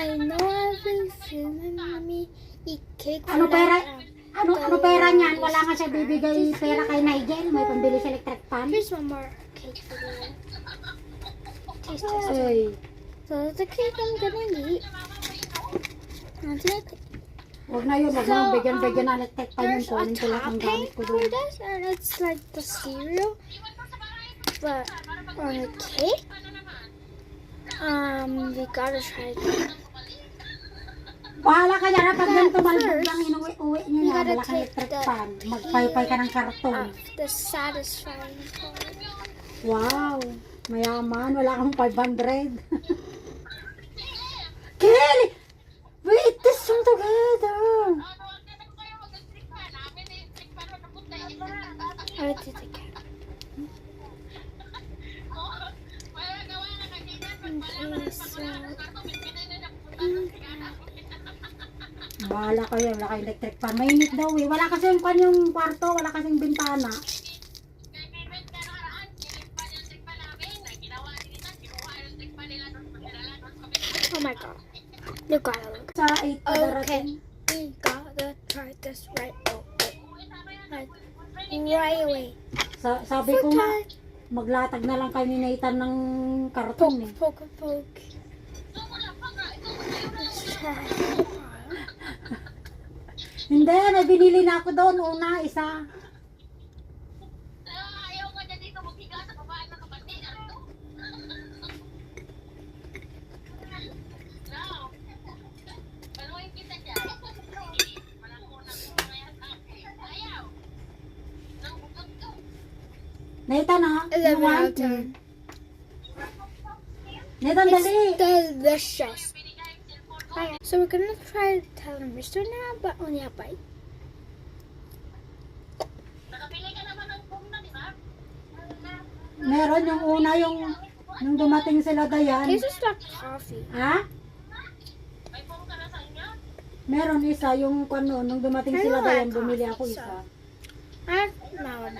I know I've been feeling me. Eat cake. Ano pera niyan? Wala nga siya bibigay pera kay Nigel. May pambili sa electric fan. Here's one more cake for you. Taste test. Ay. So the cake I'm gonna eat. That's it. Huwag na yun. Huwag na. Bigyan na electric fan yung There's a kunin ko lahat ng topping gamit ko for doon. this, and it's like the cereal, but on a cake. We gotta try it. Bahala ka dyan. Pag But yan tumalbog first, lang inuwi niyo you na. gotta Wala kang take electric the fan. Magpaypay ka ng karton. The satisfying part. Wow. Mayaman. Wala kang 500. Kelly! We eat this one together. I would do the cake. Okay, so Bahala kayo. Wala kang electric fan. Mainit daw eh. Wala kasi yung pan yung kwarto. Wala kasing bintana. oh my god, you gotta look. Sa 8 pa darating. Okay, we gotta try this right away. Right away. Sabi ko nga, maglatag na lang kami ni Nathan ng karton eh. Poke, poke. Let's try. Hindi, may binili na ako doon. Una, isa. Nathan ha? 11 You out want? of 10. Nathan, dali. It's delicious. Okay, so we're gonna try tiramisu now, but only a bite. Meron yung una yung nung dumating sila Dayan. This is like coffee. Ha? Meron isa yung kano nung dumating I sila don't like Dayan bumili ako coffee, isa. I no.